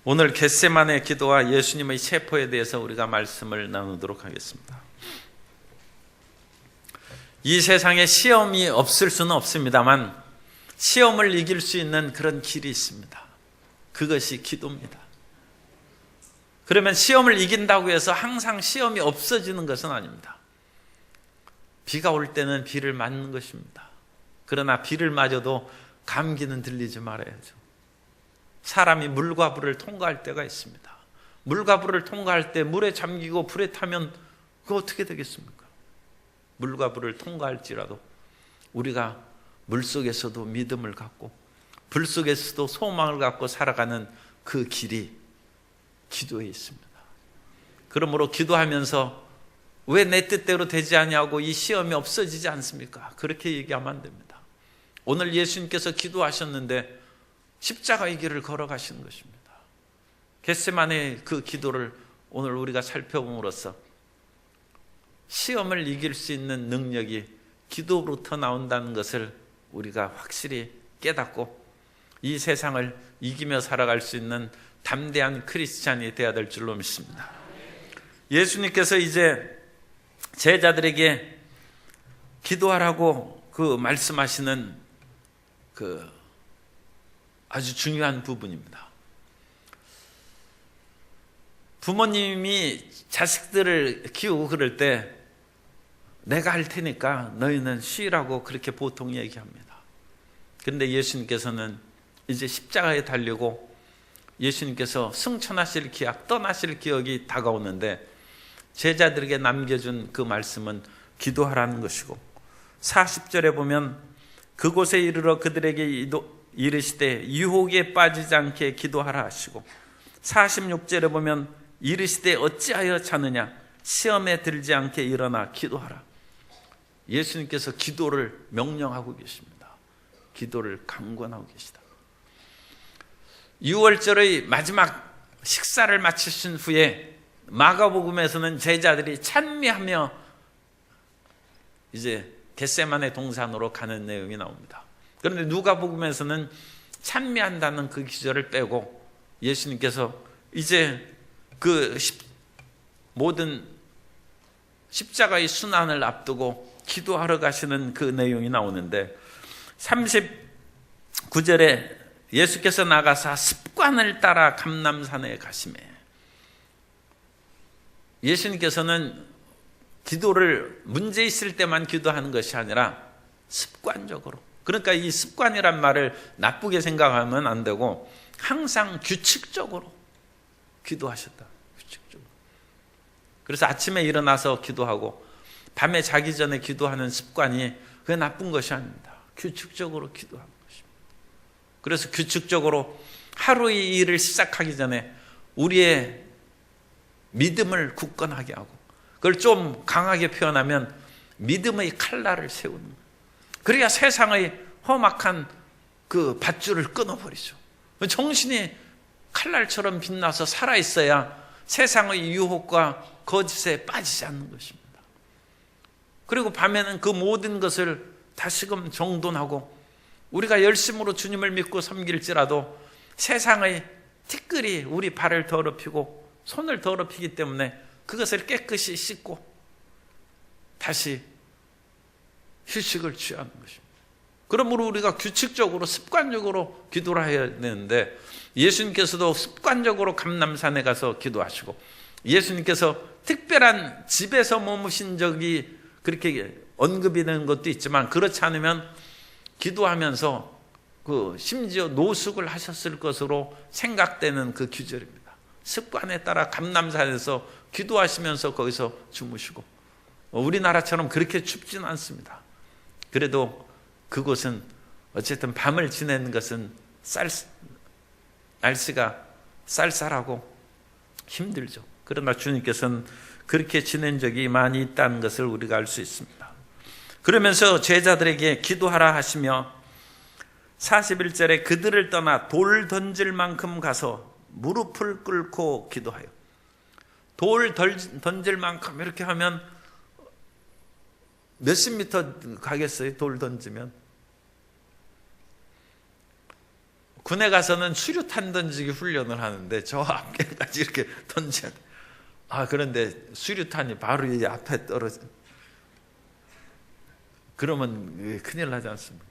오늘 겟세마네 기도와 예수님의 체포에 대해서 우리가 말씀을 나누도록 하겠습니다. 이 세상에 시험이 없을 수는 없습니다만 시험을 이길 수 있는 그런 길이 있습니다. 그것이 기도입니다. 그러면 시험을 이긴다고 해서 항상 시험이 없어지는 것은 아닙니다. 비가 올 때는 비를 맞는 것입니다. 그러나 비를 맞아도 감기는 들리지 말아야죠. 사람이 물과 불을 통과할 때가 있습니다. 물과 불을 통과할 때 물에 잠기고 불에 타면 그거 어떻게 되겠습니까? 물과 불을 통과할지라도 우리가 물속에서도 믿음을 갖고 불 속에서도 소망을 갖고 살아가는 그 길이 기도에 있습니다. 그러므로 기도하면서 왜 내 뜻대로 되지 아니하고 이 시험이 없어지지 않습니까? 그렇게 얘기하면 안 됩니다. 오늘 예수님께서 기도하셨는데 십자가의 길을 걸어가시는 것입니다. 겟세마네 그 기도를 오늘 우리가 살펴봄으로써 시험을 이길 수 있는 능력이 기도로부터 나온다는 것을 우리가 확실히 깨닫고 이 세상을 이기며 살아갈 수 있는 담대한 크리스찬이 되어야 될 줄로 믿습니다. 예수님께서 이제 제자들에게 기도하라고 그 말씀하시는 그 아주 중요한 부분입니다. 부모님이 자식들을 키우고 그럴 때 내가 할 테니까 너희는 쉬라고 그렇게 보통 얘기합니다. 그런데 예수님께서는 이제 십자가에 달리고 예수님께서 승천하실 기약, 떠나실 기억이 다가오는데 제자들에게 남겨준 그 말씀은 기도하라는 것이고 40절에 보면 그곳에 이르러 그들에게 이르시되 유혹에 빠지지 않게 기도하라 하시고 46절에 보면 이르시되 어찌하여 자느냐 시험에 들지 않게 일어나 기도하라. 예수님께서 기도를 명령하고 계십니다. 기도를 강권하고 계시다. 6월절의 마지막 식사를 마치신 후에 마가복음에서는 제자들이 찬미하며 이제 겟세마네 동산으로 가는 내용이 나옵니다. 그런데 누가복음에서는 찬미한다는 그 기절을 빼고 예수님께서 이제 그 모든 십자가의 순환을 앞두고 기도하러 가시는 그 내용이 나오는데 39절에 예수께서 나가사 습관을 따라 감람산에 가시매 예수님께서는 기도를 문제 있을 때만 기도하는 것이 아니라 습관적으로, 그러니까 이 습관이란 말을 나쁘게 생각하면 안 되고 항상 규칙적으로 기도하셨다. 규칙적으로. 그래서 아침에 일어나서 기도하고 밤에 자기 전에 기도하는 습관이 그게 나쁜 것이 아닙니다. 규칙적으로 기도하는 것입니다. 그래서 규칙적으로 하루의 일을 시작하기 전에 우리의 믿음을 굳건하게 하고 그걸 좀 강하게 표현하면 믿음의 칼날을 세우는 거예요. 그래야 세상의 험악한 그 밧줄을 끊어버리죠. 정신이 칼날처럼 빛나서 살아있어야 세상의 유혹과 거짓에 빠지지 않는 것입니다. 그리고 밤에는 그 모든 것을 다시금 정돈하고 우리가 열심으로 주님을 믿고 섬길지라도 세상의 티끌이 우리 발을 더럽히고 손을 더럽히기 때문에 그것을 깨끗이 씻고 다시 휴식을 취하는 것입니다. 그러므로 우리가 규칙적으로 습관적으로 기도를 해야 되는데 예수님께서도 습관적으로 감람산에 가서 기도하시고 예수님께서 특별한 집에서 머무신 적이 그렇게 언급이 되는 것도 있지만 그렇지 않으면 기도하면서 그 심지어 노숙을 하셨을 것으로 생각되는 그 규절입니다. 습관에 따라 감람산에서 기도하시면서 거기서 주무시고 우리나라처럼 그렇게 춥지는 않습니다. 그래도 그곳은 어쨌든 밤을 지내는 것은 날씨가 쌀쌀하고 힘들죠. 그러나 주님께서는 그렇게 지낸 적이 많이 있다는 것을 우리가 알 수 있습니다. 그러면서 제자들에게 기도하라 하시며 41절에 그들을 떠나 돌 던질 만큼 가서 무릎을 꿇고 기도하여. 돌 던질 만큼 이렇게 하면 몇십 미터 가겠어요? 돌 던지면 군에 가서는 수류탄 던지기 훈련을 하는데 저 앞에까지 이렇게 던져야 돼. 그런데 수류탄이 바로 이 앞에 떨어져. 그러면 큰일 나지 않습니까?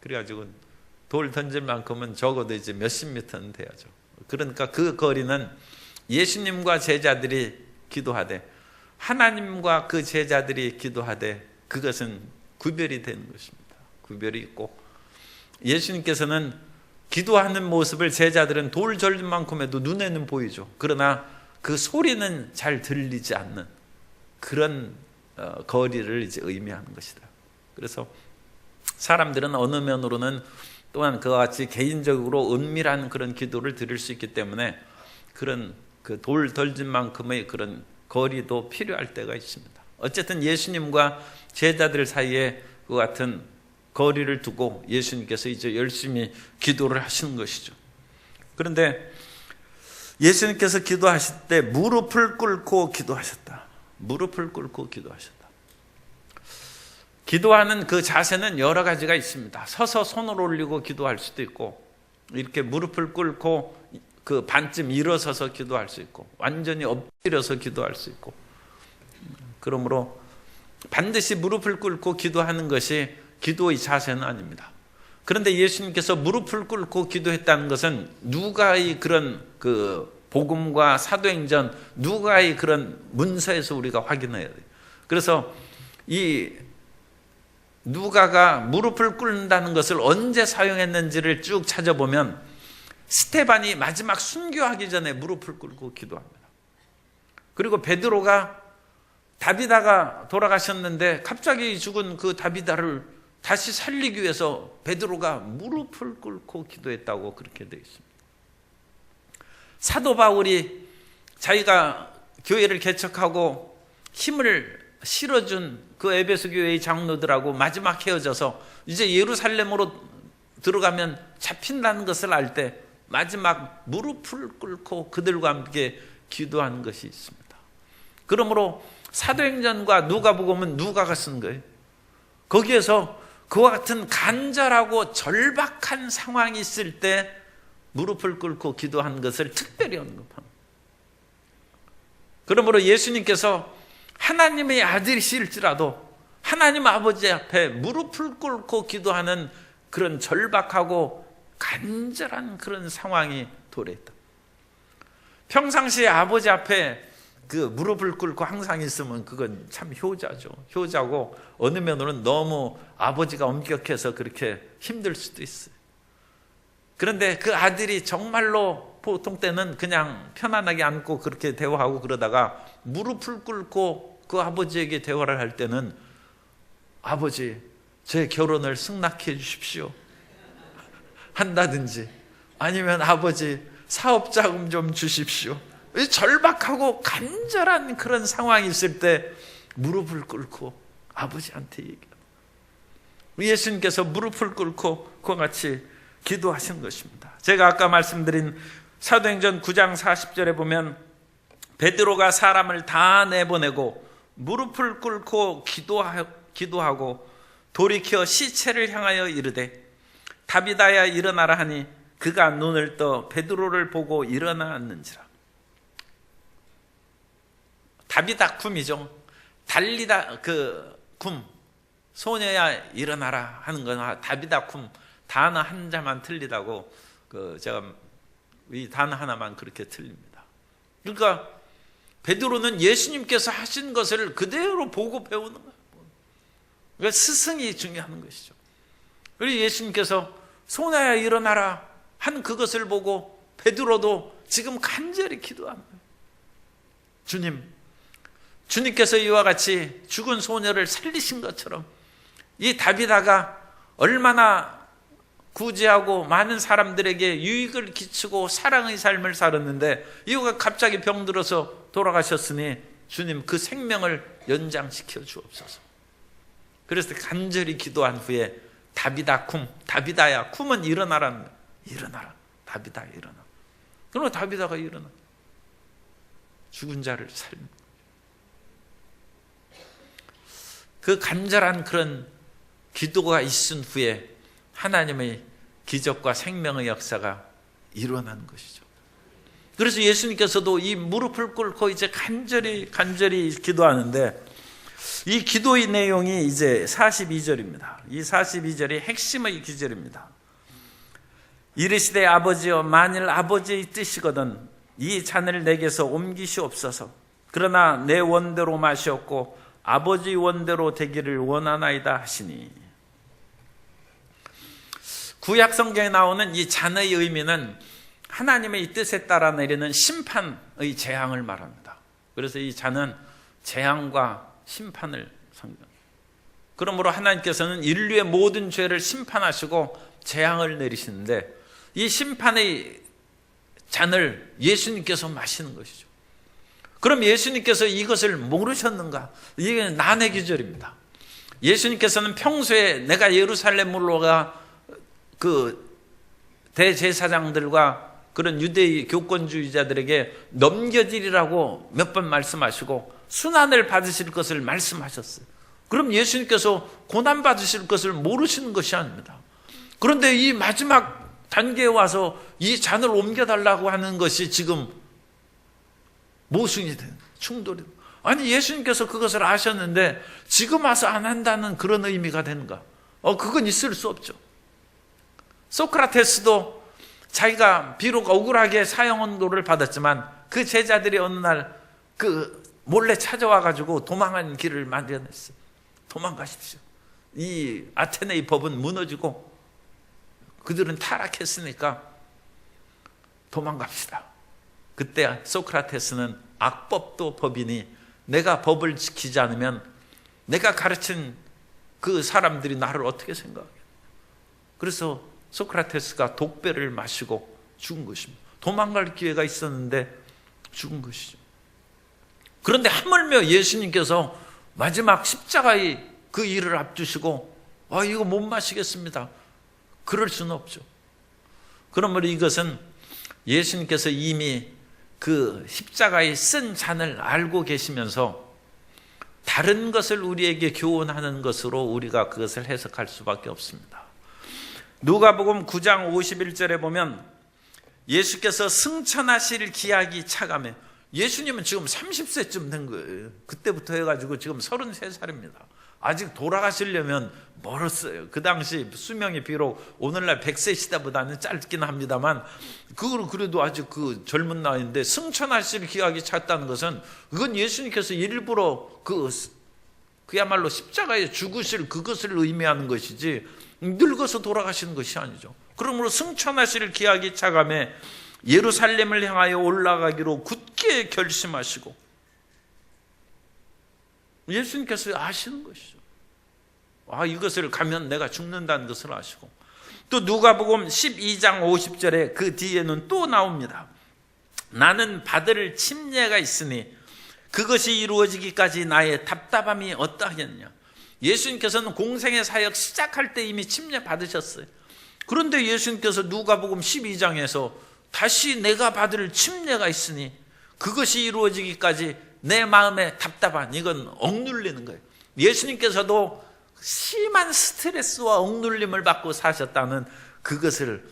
그래가지고 돌 던질 만큼은 적어도 이제 몇십 미터는 돼야죠. 그러니까 그 거리는 예수님과 제자들이 기도하되 하나님과 그 제자들이 기도하되 그것은 구별이 되는 것입니다. 구별이 있고 예수님께서는 기도하는 모습을 제자들은 돌 절린 만큼에도 눈에는 보이죠. 그러나 그 소리는 잘 들리지 않는 그런 거리를 이제 의미하는 것이다. 그래서 사람들은 어느 면으로는 또한 그와 같이 개인적으로 은밀한 그런 기도를 드릴 수 있기 때문에 그런 그 돌 던진 만큼의 그런 거리도 필요할 때가 있습니다. 어쨌든 예수님과 제자들 사이에 그 같은 거리를 두고 예수님께서 이제 열심히 기도를 하시는 것이죠. 그런데 예수님께서 기도하실 때 무릎을 꿇고 기도하셨다. 무릎을 꿇고 기도하셨다. 기도하는 그 자세는 여러 가지가 있습니다. 서서 손을 올리고 기도할 수도 있고 이렇게 무릎을 꿇고 그 반쯤 일어서서 기도할 수 있고 완전히 엎드려서 기도할 수 있고 그러므로 반드시 무릎을 꿇고 기도하는 것이 기도의 자세는 아닙니다. 그런데 예수님께서 무릎을 꿇고 기도했다는 것은 누가의 그런 그 복음과 사도행전 누가의 그런 문서에서 우리가 확인해야 돼요. 그래서 이 누가가 무릎을 꿇는다는 것을 언제 사용했는지를 쭉 찾아보면 스테반이 마지막 순교하기 전에 무릎을 꿇고 기도합니다. 그리고 베드로가 다비다가 돌아가셨는데 갑자기 죽은 그 다비다를 다시 살리기 위해서 베드로가 무릎을 꿇고 기도했다고 그렇게 되어 있습니다. 사도 바울이 자기가 교회를 개척하고 힘을 실어준 그 에베소 교회의 장로들하고 마지막 헤어져서 이제 예루살렘으로 들어가면 잡힌다는 것을 알 때 마지막 무릎을 꿇고 그들과 함께 기도하는 것이 있습니다. 그러므로 사도행전과 누가복음은 누가가 쓴 거예요. 거기에서 그와 같은 간절하고 절박한 상황이 있을 때 무릎을 꿇고 기도한 것을 특별히 언급합니다. 그러므로 예수님께서 하나님의 아들이실지라도 하나님 아버지 앞에 무릎을 꿇고 기도하는 그런 절박하고 간절한 그런 상황이 도래했다. 평상시에 아버지 앞에 그 무릎을 꿇고 항상 있으면 그건 참 효자죠. 효자고 어느 면으로는 너무 아버지가 엄격해서 그렇게 힘들 수도 있어요. 그런데 그 아들이 정말로 보통 때는 그냥 편안하게 앉고 그렇게 대화하고 그러다가 무릎을 꿇고 그 아버지에게 대화를 할 때는 아버지 제 결혼을 승낙해 주십시오 한다든지 아니면 아버지 사업자금 좀 주십시오. 절박하고 간절한 그런 상황이 있을 때 무릎을 꿇고 아버지한테 얘기합니다. 예수님께서 무릎을 꿇고 그와 같이 기도하신 것입니다. 제가 아까 말씀드린 사도행전 9장 40절에 보면 베드로가 사람을 다 내보내고 무릎을 꿇고 기도하고 돌이켜 시체를 향하여 이르되 다비다야 일어나라 하니 그가 눈을 떠 베드로를 보고 일어나 앉는지라. 다비다 쿰이죠. 달리다 그 쿰 소녀야 일어나라 하는 건 다비다 쿰 단어 한 자만 틀리다고 제가 이 단어 하나만 그렇게 틀립니다. 그러니까 베드로는 예수님께서 하신 것을 그대로 보고 배우는 거예요. 그러니까 스승이 중요한 것이죠. 그리고 예수님께서 소나야 일어나라 한 그것을 보고 베드로도 지금 간절히 기도하는 거예요. 주님께서 이와 같이 죽은 소녀를 살리신 것처럼 이 다비다가 얼마나 구제하고 많은 사람들에게 유익을 끼치고 사랑의 삶을 살았는데 이유가 갑자기 병들어서 돌아가셨으니 주님 그 생명을 연장시켜 주옵소서. 그래서 간절히 기도한 후에 다비다 쿰, 다비다야 쿰은 일어나라는 거예요. 일어나라 다비다 일어나. 그러면 다비다가 일어나 죽은 자를 살립니다. 그 간절한 그런 기도가 있은 후에 하나님의 기적과 생명의 역사가 일어나는 것이죠. 그래서 예수님께서도 이 무릎을 꿇고 이제 간절히 기도하는데, 이 기도의 내용이 이제 42절입니다. 이 42절이 핵심의 기절입니다. 이르시되 아버지여, 만일 아버지의 뜻이거든 이 잔을 내게서 옮기시옵소서. 그러나 내 원대로 마시옵고 아버지 원대로 되기를 원하나이다 하시니. 구약 성경에 나오는 이 잔의 의미는 하나님의 뜻에 따라 내리는 심판의 재앙을 말합니다. 그래서 이 잔은 재앙과 심판을 상징합니다. 그러므로 하나님께서는 인류의 모든 죄를 심판하시고 재앙을 내리시는데, 이 심판의 잔을 예수님께서 마시는 것이죠. 그럼 예수님께서 이것을 모르셨는가? 이게 난의 기절입니다. 예수님께서는 평소에 내가 예루살렘으로 가 그 대제사장들과 그런 유대의 교권주의자들에게 넘겨지리라고 몇 번 말씀하시고 순환을 받으실 것을 말씀하셨어요. 그럼 예수님께서 고난받으실 것을 모르시는 것이 아닙니다. 그런데 이 마지막 단계에 와서 이 잔을 옮겨달라고 하는 것이 지금 모순이 되는, 충돌이 되는. 아니, 예수님께서 그것을 아셨는데 지금 와서 안 한다는 그런 의미가 되는가? 그건 있을 수 없죠. 소크라테스도 자기가 비록 억울하게 사형언도를 받았지만 그 제자들이 어느 날 그 몰래 찾아와가지고 도망한 길을 마련했어요. 도망가십시오. 이 아테네의 법은 무너지고 그들은 타락했으니까 도망갑시다. 그때 소크라테스는 악법도 법이니 내가 법을 지키지 않으면 내가 가르친 그 사람들이 나를 어떻게 생각하겠냐. 그래서 소크라테스가 독배를 마시고 죽은 것입니다. 도망갈 기회가 있었는데 죽은 것이죠. 그런데 하물며 예수님께서 마지막 십자가의 그 일을 앞두시고 이거 못 마시겠습니다. 그럴 수는 없죠. 그러므로 이것은 예수님께서 이미 그 십자가의 쓴 잔을 알고 계시면서 다른 것을 우리에게 교훈하는 것으로 우리가 그것을 해석할 수밖에 없습니다. 누가복음 9장 51절에 보면 예수께서 승천하실 기약이 차감해. 예수님은 지금 30세쯤 된 거예요. 그때부터 해가지고 지금 33살입니다. 아직 돌아가시려면 멀었어요. 그 당시 수명이 비록 오늘날 100세 시대보다는 짧긴 합니다만 그래도 아직 그 젊은 나이인데 승천하실 기약이 찼다는 것은 그건 예수님께서 일부러 그야말로 십자가에 죽으실 그것을 의미하는 것이지 늙어서 돌아가시는 것이 아니죠. 그러므로 승천하실 기약이 차감해 예루살렘을 향하여 올라가기로 굳게 결심하시고 예수님께서 아시는 것이죠. 이것을 가면 내가 죽는다는 것을 아시고, 또 누가복음 12장 50절에 그 뒤에는 또 나옵니다. 나는 받을 침례가 있으니 그것이 이루어지기까지 나의 답답함이 어떠하겠냐. 예수님께서는 공생의 사역 시작할 때 이미 침례 받으셨어요. 그런데 예수님께서 누가복음 12장에서 다시 내가 받을 침례가 있으니 그것이 이루어지기까지 내 마음에 답답한, 이건 억눌리는 거예요. 예수님께서도 심한 스트레스와 억눌림을 받고 사셨다는 그것을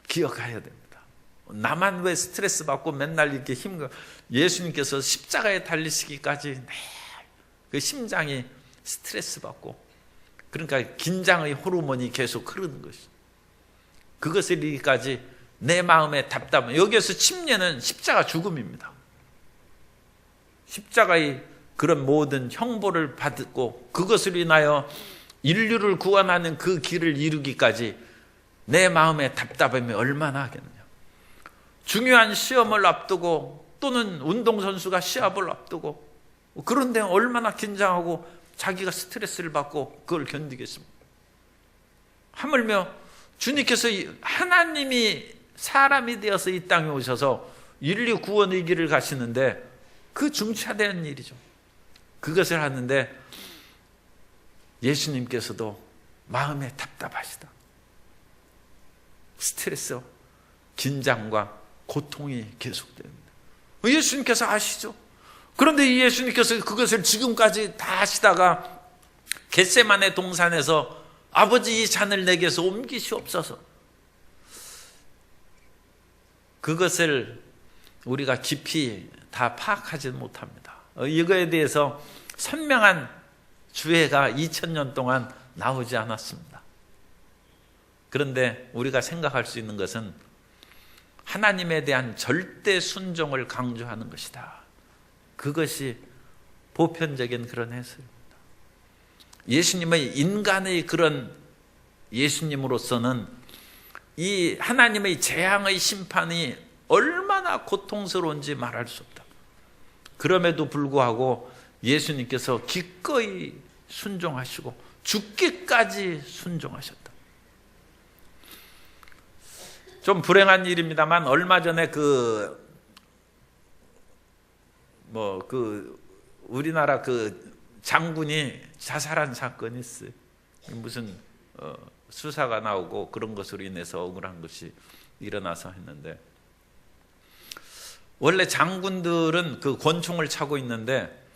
기억해야 됩니다. 나만 왜 스트레스 받고 맨날 이렇게 예수님께서 십자가에 달리시기까지 매일 그 심장이 스트레스 받고, 그러니까 긴장의 호르몬이 계속 흐르는 것이죠. 그것을 이기까지 내 마음에 답답함. 여기에서 침례는 십자가 죽음입니다. 십자가의 그런 모든 형벌을 받고 그것을 인하여 인류를 구원하는 그 길을 이루기까지 내 마음의 답답함이 얼마나 하겠느냐. 중요한 시험을 앞두고 또는 운동선수가 시합을 앞두고 그런데 얼마나 긴장하고 자기가 스트레스를 받고 그걸 견디겠습니까? 하물며 주님께서 하나님이 사람이 되어서 이 땅에 오셔서 인류 구원의 길을 가시는데 그 중차대한 일이죠. 그것을 하는데 예수님께서도 마음에 답답하시다. 스트레스, 긴장과 고통이 계속됩니다. 예수님께서 아시죠? 그런데 이 예수님께서 그것을 지금까지 다 하시다가 겟세마네 동산에서 아버지 이 잔을 내게서 옮기시옵소서. 그것을 우리가 깊이 다 파악하지 못합니다. 이거에 대해서 선명한 주해가 2000년 동안 나오지 않았습니다. 그런데 우리가 생각할 수 있는 것은 하나님에 대한 절대 순종을 강조하는 것이다. 그것이 보편적인 그런 해석입니다. 예수님의 인간의 그런 예수님으로서는 이 하나님의 재앙의 심판이 얼마나 고통스러운지 말할 수 없다. 그럼에도 불구하고 예수님께서 기꺼이 순종하시고 죽기까지 순종하셨다. 좀 불행한 일입니다만 얼마 전에 우리나라 장군이 자살한 사건이 있어요. 무슨 수사가 나오고 그런 것으로 인해서 억울한 것이 일어나서 했는데, 원래 장군들은 그 권총을 차고 있는데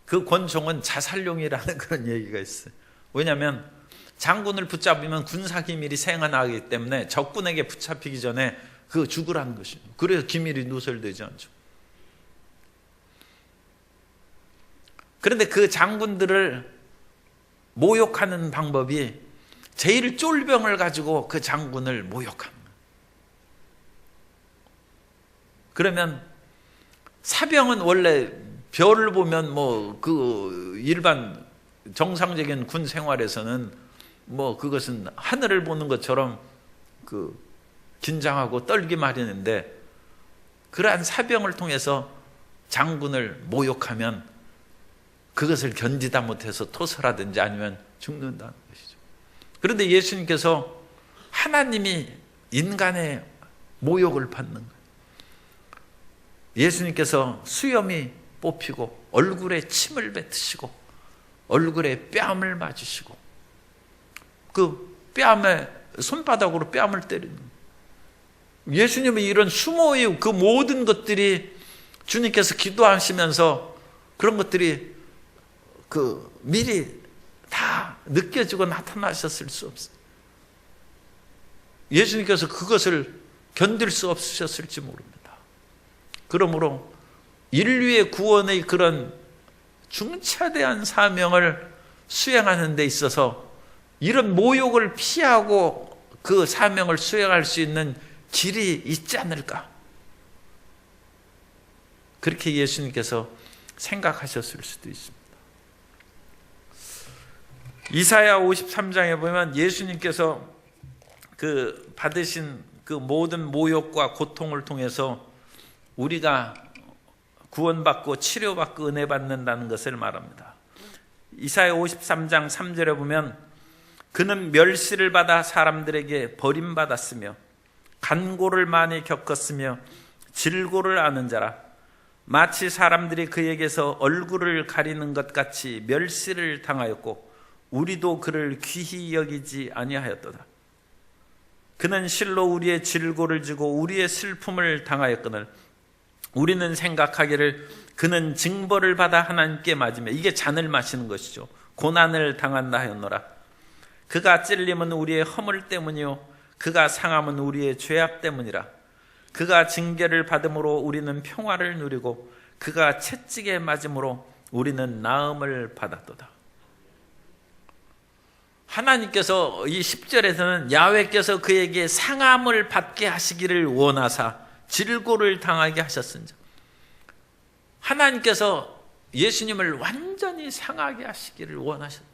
그 권총은 자살용이라는 그런 얘기가 있어요. 왜냐하면 장군을 붙잡으면 군사기밀이 생겨나기 때문에 적군에게 붙잡히기 전에 그 죽으라는 것이죠. 그래서 기밀이 누설되지 않죠. 그런데 그 장군들을 모욕하는 방법이 제일 쫄병을 가지고 그 장군을 모욕하는 거예요. 그러면 사병은 원래 별을 보면 일반 정상적인 군 생활에서는 그것은 하늘을 보는 것처럼 긴장하고 떨기 마련인데, 그러한 사병을 통해서 장군을 모욕하면 그것을 견디다 못해서 토설하든지 아니면 죽는다는 것이죠. 그런데 예수님께서 하나님이 인간의 모욕을 받는 거예요. 예수님께서 수염이 뽑히고 얼굴에 침을 뱉으시고 얼굴에 뺨을 맞으시고 그 뺨에 손바닥으로 뺨을 때리는 거예요. 예수님의 이런 수모의 그 모든 것들이 주님께서 기도하시면서 그런 것들이 미리 다 느껴지고 나타나셨을 수 없어요. 예수님께서 그것을 견딜 수 없으셨을지 모릅니다. 그러므로 인류의 구원의 그런 중차대한 사명을 수행하는 데 있어서 이런 모욕을 피하고 그 사명을 수행할 수 있는 길이 있지 않을까? 그렇게 예수님께서 생각하셨을 수도 있습니다. 이사야 53장에 보면 예수님께서 받으신 그 모든 모욕과 고통을 통해서 우리가 구원받고 치료받고 은혜 받는다는 것을 말합니다. 이사야 53장 3절에 보면 그는 멸시를 받아 사람들에게 버림받았으며 간고를 많이 겪었으며 질고를 아는 자라. 마치 사람들이 그에게서 얼굴을 가리는 것 같이 멸시를 당하였고 우리도 그를 귀히 여기지 아니하였도다. 그는 실로 우리의 질고를 지고 우리의 슬픔을 당하였거늘 우리는 생각하기를 그는 징벌을 받아 하나님께 맞으며, 이게 잔을 마시는 것이죠, 고난을 당한다 하였노라. 그가 찔림은 우리의 허물 때문이요 그가 상함은 우리의 죄악 때문이라. 그가 징계를 받음으로 우리는 평화를 누리고 그가 채찍에 맞음으로 우리는 나음을 받았도다. 하나님께서 이 10절에서는 야훼께서 그에게 상함을 받게 하시기를 원하사 질고를 당하게 하셨은즉, 하나님께서 예수님을 완전히 상하게 하시기를 원하셨다.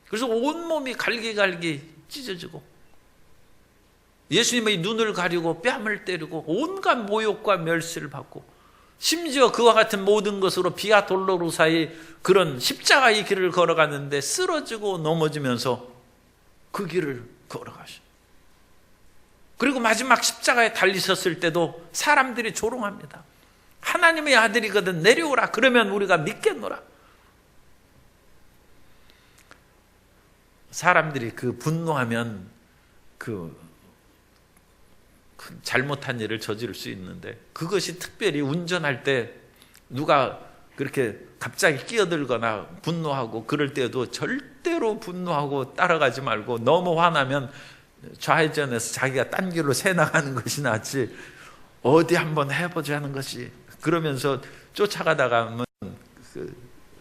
그래서 온몸이 갈기갈기 찢어지고 예수님의 눈을 가리고 뺨을 때리고 온갖 모욕과 멸시를 받고, 심지어 그와 같은 모든 것으로 비아 돌로루사의 그런 십자가의 길을 걸어갔는데 쓰러지고 넘어지면서 그 길을 걸어가셔. 그리고 마지막 십자가에 달리셨을 때도 사람들이 조롱합니다. 하나님의 아들이거든 내려오라. 그러면 우리가 믿겠노라. 사람들이 분노하면 잘못한 일을 저지를 수 있는데, 그것이 특별히 운전할 때 누가 그렇게 갑자기 끼어들거나 분노하고 그럴 때도 절대로 분노하고 따라가지 말고, 너무 화나면 좌회전해서 자기가 딴 길로 새 나가는 것이 낫지, 어디 한번 해보자는 것이, 그러면서 쫓아가다가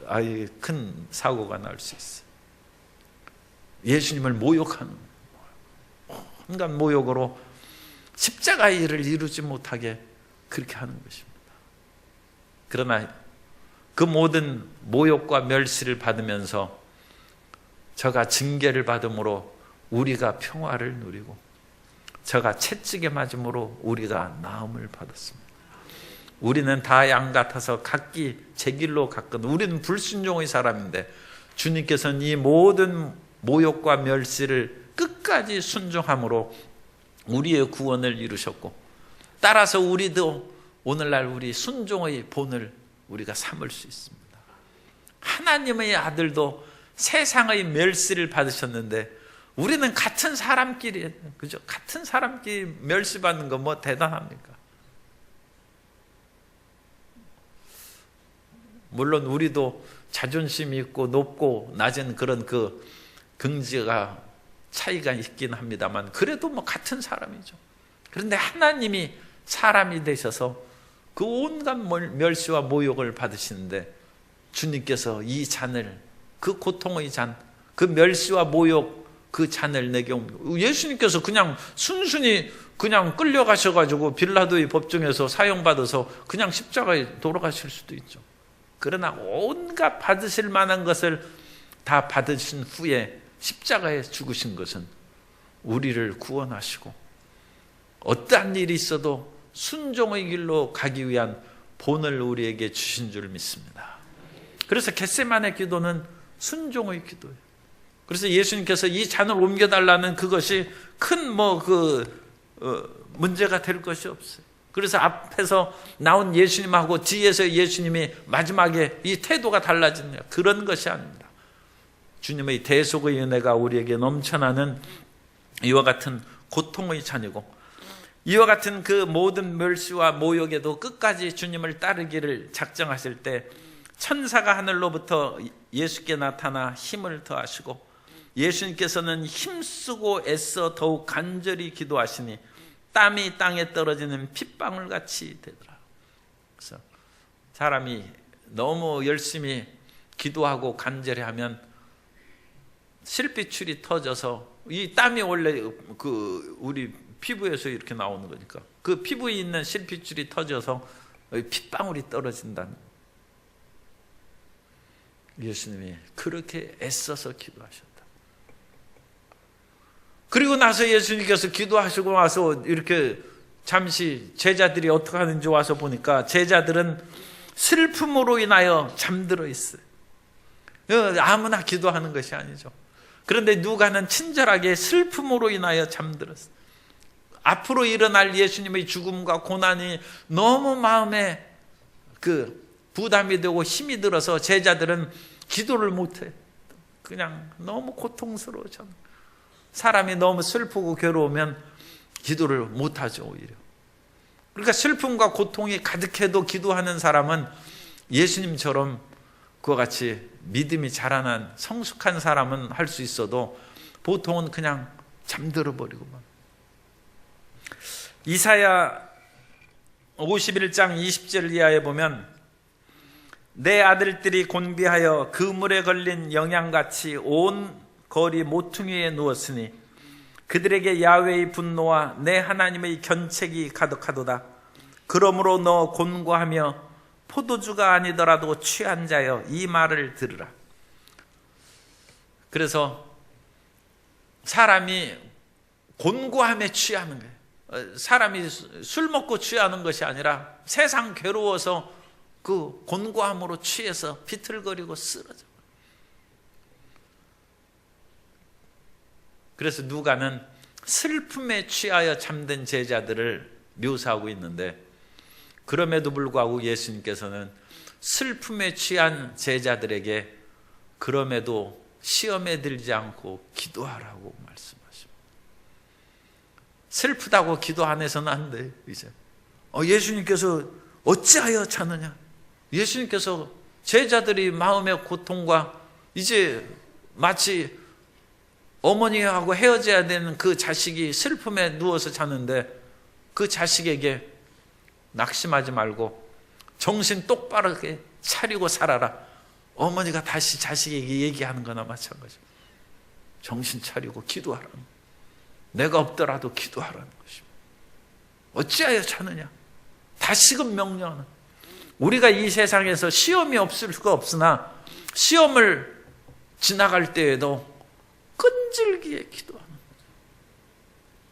아예 큰 사고가 날 수 있어요. 예수님을 모욕하는, 온갖 모욕으로 십자가의 일을 이루지 못하게 그렇게 하는 것입니다. 그러나 그 모든 모욕과 멸시를 받으면서 저가 징계를 받음으로 우리가 평화를 누리고, 저가 채찍에 맞음으로 우리가 나음을 받았습니다. 우리는 다 양 같아서 각기 제 길로 갔거든. 우리는 불순종의 사람인데 주님께서는 이 모든 모욕과 멸시를 끝까지 순종함으로 우리의 구원을 이루셨고, 따라서 우리도 오늘날 우리 순종의 본을 우리가 삼을 수 있습니다. 하나님의 아들도 세상의 멸시를 받으셨는데 우리는 같은 사람끼리, 그죠? 같은 사람끼리 멸시받는 거 뭐 대단합니까? 물론 우리도 자존심이 있고 높고 낮은 그런 그 긍지가 차이가 있긴 합니다만, 그래도 뭐 같은 사람이죠. 그런데 하나님이 사람이 되셔서 그 온갖 멸시와 모욕을 받으시는데 주님께서 이 잔을, 그 고통의 잔, 그 멸시와 모욕 그 잔을 내게 옵니다. 예수님께서 그냥 순순히 그냥 끌려가셔가지고 빌라도의 법정에서 사형받아서 그냥 십자가에 돌아가실 수도 있죠. 그러나 온갖 받으실 만한 것을 다 받으신 후에 십자가에 죽으신 것은 우리를 구원하시고 어떠한 일이 있어도 순종의 길로 가기 위한 본을 우리에게 주신 줄 믿습니다. 그래서 겟세마네 기도는 순종의 기도예요. 그래서 예수님께서 이 잔을 옮겨달라는 그것이 큰 문제가 될 것이 없어요. 그래서 앞에서 나온 예수님하고 뒤에서 예수님이 마지막에 이 태도가 달라지는 그런 것이 아닙니다. 주님의 대속의 은혜가 우리에게 넘쳐나는 이와 같은 고통의 잔이고, 이와 같은 그 모든 멸시와 모욕에도 끝까지 주님을 따르기를 작정하실 때 천사가 하늘로부터 예수께 나타나 힘을 더하시고, 예수님께서는 힘쓰고 애써 더욱 간절히 기도하시니 땀이 땅에 떨어지는 핏방울 같이 되더라. 그래서 사람이 너무 열심히 기도하고 간절히 하면 실핏줄이 터져서, 이 땀이 원래 그 우리 피부에서 이렇게 나오는 거니까 그 피부에 있는 실핏줄이 터져서 핏방울이 떨어진다는, 예수님이 그렇게 애써서 기도하셨다. 그리고 나서 예수님께서 기도하시고 와서 이렇게 잠시 제자들이 어떻게 하는지 와서 보니까 제자들은 슬픔으로 인하여 잠들어 있어요. 아무나 기도하는 것이 아니죠. 그런데 누가는 친절하게 슬픔으로 인하여 잠들었어요. 앞으로 일어날 예수님의 죽음과 고난이 너무 마음에 부담이 되고 힘이 들어서 제자들은 기도를 못해. 그냥 너무 고통스러워져. 사람이 너무 슬프고 괴로우면 기도를 못하죠, 오히려. 그러니까 슬픔과 고통이 가득해도 기도하는 사람은 예수님처럼 그와 같이 믿음이 자라난 성숙한 사람은 할 수 있어도 보통은 그냥 잠들어 버리고만. 이사야 51장 20절 이하에 보면, 내 아들들이 곤비하여 그물에 걸린 영양같이 온 거리 모퉁이에 누웠으니 그들에게 야훼의 분노와 내 하나님의 견책이 가득하도다. 그러므로 너 곤고하며 포도주가 아니더라도 취한 자여 이 말을 들으라. 그래서 사람이 곤고함에 취하는 거예요. 사람이 술 먹고 취하는 것이 아니라 세상 괴로워서 그 곤고함으로 취해서 비틀거리고 쓰러져. 그래서 누가는 슬픔에 취하여 잠든 제자들을 묘사하고 있는데, 그럼에도 불구하고 예수님께서는 슬픔에 취한 제자들에게 그럼에도 시험에 들지 않고 기도하라고 말씀하십니다. 슬프다고 기도 안 해서는 안 돼요. 이제 예수님께서 어찌하여 자느냐, 예수님께서 제자들이 마음의 고통과 이제 마치 어머니하고 헤어져야 되는 그 자식이 슬픔에 누워서 자는데 그 자식에게 낙심하지 말고 정신 똑바로 차리고 살아라. 어머니가 다시 자식에게 얘기하는 거나 마찬가지입니다. 정신 차리고 기도하라는 거예요. 내가 없더라도 기도하라는 것입니다. 어찌하여 자느냐? 다시금 명령하는. 우리가 이 세상에서 시험이 없을 수가 없으나 시험을 지나갈 때에도 끈질기게 기도하는 거예요.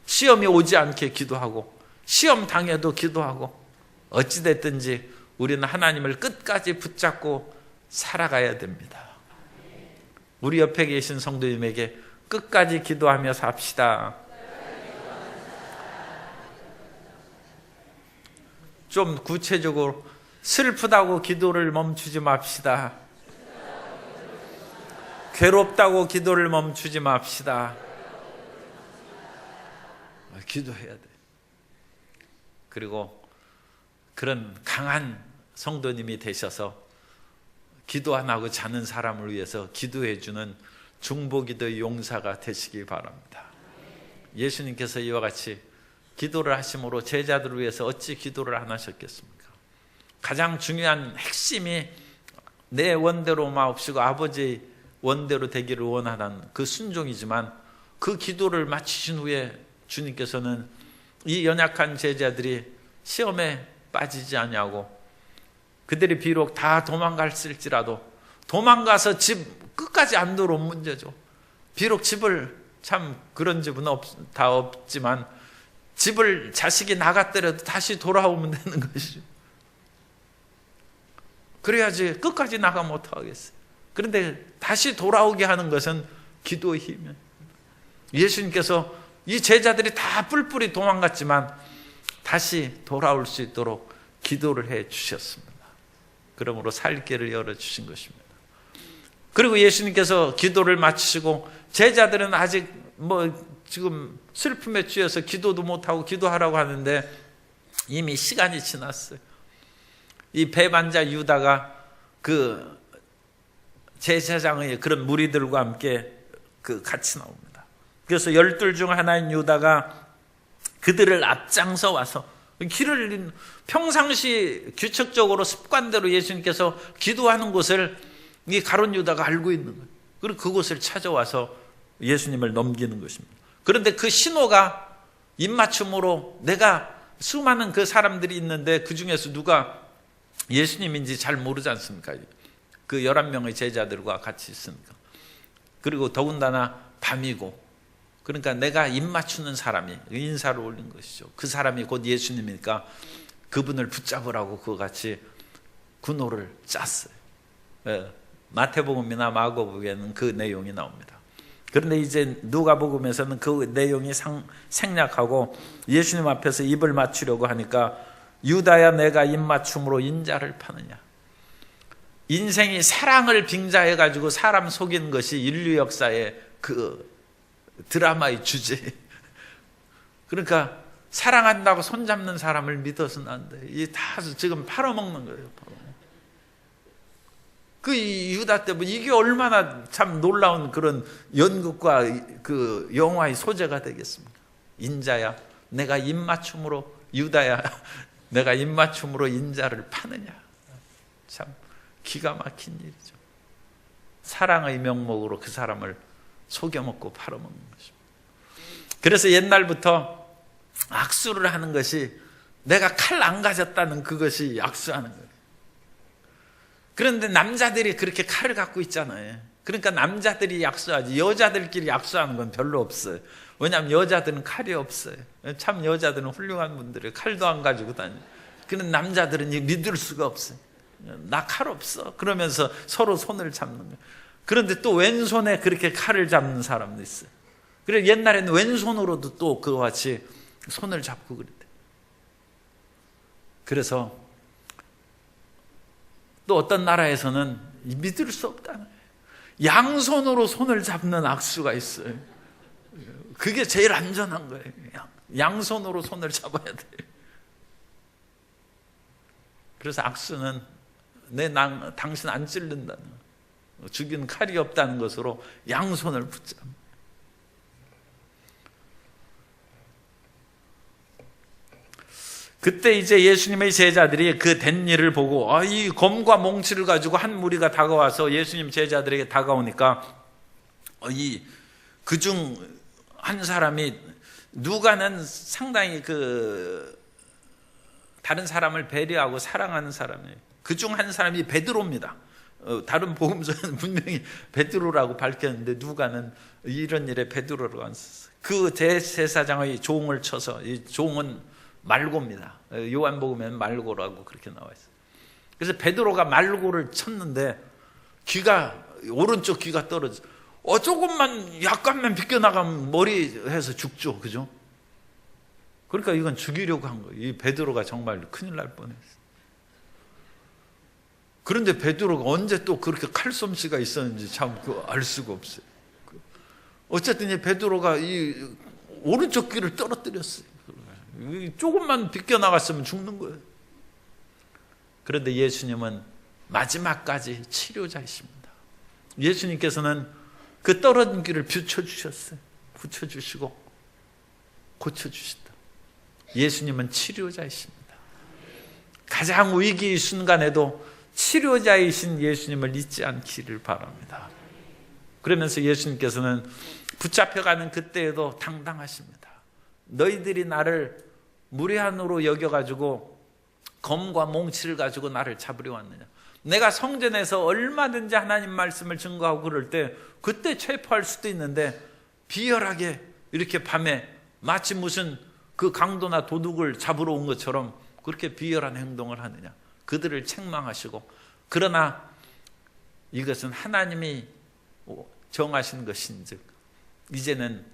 시험이 오지 않게 기도하고 시험 당해도 기도하고 어찌됐든지 우리는 하나님을 끝까지 붙잡고 살아가야 됩니다. 우리 옆에 계신 성도님에게 끝까지 기도하며 삽시다. 좀 구체적으로 슬프다고 기도를 멈추지 맙시다. 괴롭다고 기도를 멈추지 맙시다. 기도해야 돼. 그리고 그런 강한 성도님이 되셔서 기도 안 하고 자는 사람을 위해서 기도해주는 중보기도의 용사가 되시기 바랍니다. 예수님께서 이와 같이 기도를 하심으로 제자들을 위해서 어찌 기도를 안 하셨겠습니까? 가장 중요한 핵심이 내 원대로 마옵시고 아버지의 원대로 되기를 원하는 그 순종이지만 그 기도를 마치신 후에 주님께서는 이 연약한 제자들이 시험에 빠지지 않냐고, 그들이 비록 다 도망갔을지라도 도망가서 집 끝까지 안 들어온 문제죠. 비록 집을, 참 그런 집은 다 없지만 집을 자식이 나갔더라도 다시 돌아오면 되는 것이죠. 그래야지 끝까지 나가면 어떡하겠어요. 그런데 다시 돌아오게 하는 것은 기도의 힘이에요. 예수님께서 이 제자들이 다 뿔뿔이 도망갔지만 다시 돌아올 수 있도록 기도를 해 주셨습니다. 그러므로 살 길을 열어주신 것입니다. 그리고 예수님께서 기도를 마치시고 제자들은 아직 지금 슬픔에 취해서 기도도 못하고 기도하라고 하는데 이미 시간이 지났어요. 이 배반자 유다가 그 제사장의 그런 무리들과 함께 같이 나옵니다. 그래서 12 중 하나인 유다가 그들을 앞장서 와서 길을 평상시 규칙적으로 습관대로 예수님께서 기도하는 곳을 이 가룟 유다가 알고 있는 거예요. 그리고 그곳을 찾아와서 예수님을 넘기는 것입니다. 그런데 그 신호가 입맞춤으로 내가 수많은 그 사람들이 있는데 그 중에서 누가 예수님인지 잘 모르지 않습니까? 그 11명의 제자들과 같이 있으니까. 그리고 더군다나 밤이고, 그러니까 내가 입맞추는 사람이 인사를 올린 것이죠. 그 사람이 곧 예수님이니까 그분을 붙잡으라고 그와 같이 군호를 짰어요. 마태복음이나 마가복음에는 그 내용이 나옵니다. 그런데 이제 누가복음에서는 그 내용이 생략하고 예수님 앞에서 입을 맞추려고 하니까 유다야 내가 입맞춤으로 인자를 파느냐. 인생이 사랑을 빙자해가지고 사람 속이는 것이 인류 역사의 그 드라마의 주제. 그러니까 사랑한다고 손잡는 사람을 믿어서는 안 돼. 이게 다 지금 팔아먹는 거예요. 그 유다 때문에 이게 얼마나 참 놀라운 그런 연극과 그 영화의 소재가 되겠습니까? 인자야 내가 입맞춤으로, 유다야 내가 입맞춤으로 인자를 파느냐. 참 기가 막힌 일이죠. 사랑의 명목으로 그 사람을 속여먹고 팔아먹는 것입니다. 그래서 옛날부터 악수를 하는 것이 내가 칼 안 가졌다는 그것이 악수하는 거예요. 그런데 남자들이 그렇게 칼을 갖고 있잖아요. 그러니까 남자들이 악수하지 여자들끼리 악수하는 건 별로 없어요. 왜냐하면 여자들은 칼이 없어요. 참 여자들은 훌륭한 분들이 칼도 안 가지고 다녀요. 그런데 남자들은 믿을 수가 없어요. 나 칼 없어. 그러면서 서로 손을 잡는 거예요. 그런데 또 왼손에 그렇게 칼을 잡는 사람도 있어요. 그래서 옛날에는 왼손으로도 또 그와 같이 손을 잡고 그랬대요. 그래서 또 어떤 나라에서는 믿을 수 없다는 거예요. 양손으로 손을 잡는 악수가 있어요. 그게 제일 안전한 거예요. 양손으로 손을 잡아야 돼요. 그래서 악수는 당신 안 찔른다는 거예요. 죽이는 칼이 없다는 것으로 양손을 붙잡는. 그때 이제 예수님의 제자들이 그 된 일을 보고 이 검과 몽치를 가지고 한 무리가 다가와서 예수님 제자들에게 다가오니까 그중 한 사람이 누가는 상당히 다른 사람을 배려하고 사랑하는 사람이에요. 그중 한 사람이 베드로입니다. 다른 복음서는 분명히 베드로라고 밝혔는데 누가는 이런 일에 베드로라고 안 썼어요. 그 대제사장의 종을 쳐서, 이 종은 말고입니다. 요한복음에는 말고라고 그렇게 나와 있어요. 그래서 베드로가 말고를 쳤는데 오른쪽 귀가 떨어져. 조금만 약간만 비껴나가면 머리에서 죽죠, 그죠? 그러니까 이건 죽이려고 한 거예요. 이 베드로가 정말 큰일 날 뻔했어요. 그런데 베드로가 언제 또 그렇게 칼솜씨가 있었는지 참 알 수가 없어요. 어쨌든 이 베드로가 이 오른쪽 귀를 떨어뜨렸어요. 조금만 비껴나갔으면 죽는 거예요. 그런데 예수님은 마지막까지 치료자이십니다. 예수님께서는 그 떨어진 귀를 붙여주셨어요. 붙여주시고 고쳐주셨다. 예수님은 치료자이십니다. 가장 위기의 순간에도 치료자이신 예수님을 잊지 않기를 바랍니다. 그러면서 예수님께서는 붙잡혀가는 그때에도 당당하십니다. 너희들이 나를 무례한으로 여겨가지고 검과 몽치를 가지고 나를 잡으려 왔느냐. 내가 성전에서 얼마든지 하나님 말씀을 증거하고 그럴 때 그때 체포할 수도 있는데 비열하게 이렇게 밤에 마치 무슨 그 강도나 도둑을 잡으러 온 것처럼 그렇게 비열한 행동을 하느냐. 그들을 책망하시고, 그러나 이것은 하나님이 정하신 것인즉 이제는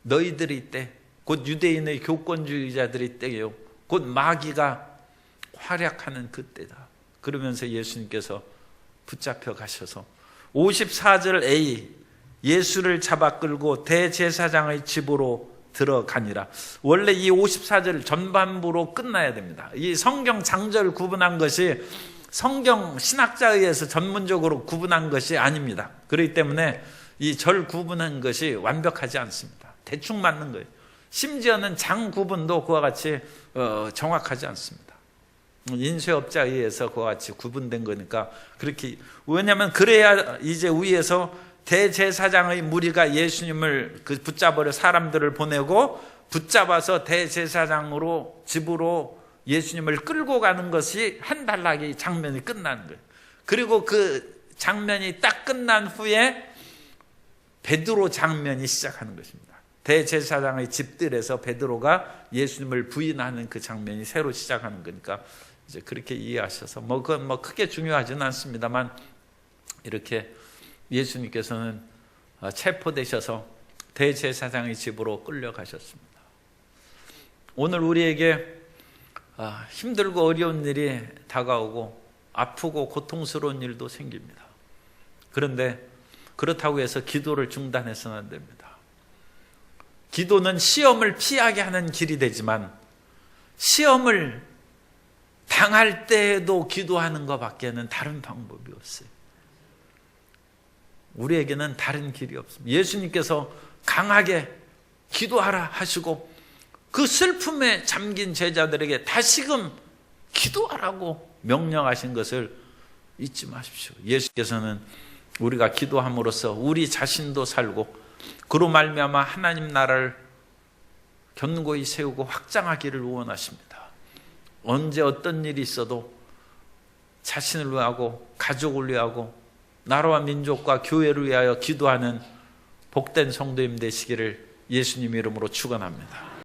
너희들이 때, 곧 유대인의 교권주의자들이 때요, 곧 마귀가 활약하는 그때다. 그러면서 예수님께서 붙잡혀 가셔서 54절 A, 예수를 잡아 끌고 대제사장의 집으로 들어가니라. 원래 이 54절 전반부로 끝나야 됩니다. 이 성경 장절 구분한 것이 성경 신학자에 의해서 전문적으로 구분한 것이 아닙니다. 그렇기 때문에 이 절 구분한 것이 완벽하지 않습니다. 대충 맞는 거예요. 심지어는 장 구분도 그와 같이 정확하지 않습니다. 인쇄업자에 의해서 그와 같이 구분된 거니까 그렇게, 왜냐하면 그래야 이제 위에서 대제사장의 무리가 예수님을 붙잡으려 사람들을 보내고 붙잡아서 대제사장으로 집으로 예수님을 끌고 가는 것이 한 단락의 장면이 끝나는 거예요. 그리고 그 장면이 딱 끝난 후에 베드로 장면이 시작하는 것입니다. 대제사장의 집들에서 베드로가 예수님을 부인하는 그 장면이 새로 시작하는 거니까 이제 그렇게 이해하셔서 그건 크게 중요하지는 않습니다만 이렇게 예수님께서는 체포되셔서 대제사장의 집으로 끌려가셨습니다. 오늘 우리에게 힘들고 어려운 일이 다가오고 아프고 고통스러운 일도 생깁니다. 그런데 그렇다고 해서 기도를 중단해서는 안 됩니다. 기도는 시험을 피하게 하는 길이 되지만 시험을 당할 때에도 기도하는 것밖에는 다른 방법이 없어요. 우리에게는 다른 길이 없습니다. 예수님께서 강하게 기도하라 하시고 그 슬픔에 잠긴 제자들에게 다시금 기도하라고 명령하신 것을 잊지 마십시오. 예수께서는 우리가 기도함으로써 우리 자신도 살고 그로 말미암아 하나님 나라를 견고히 세우고 확장하기를 원하십니다. 언제 어떤 일이 있어도 자신을 위하고 가족을 위하고 나라와 민족과 교회를 위하여 기도하는 복된 성도님 되시기를 예수님 이름으로 축원합니다.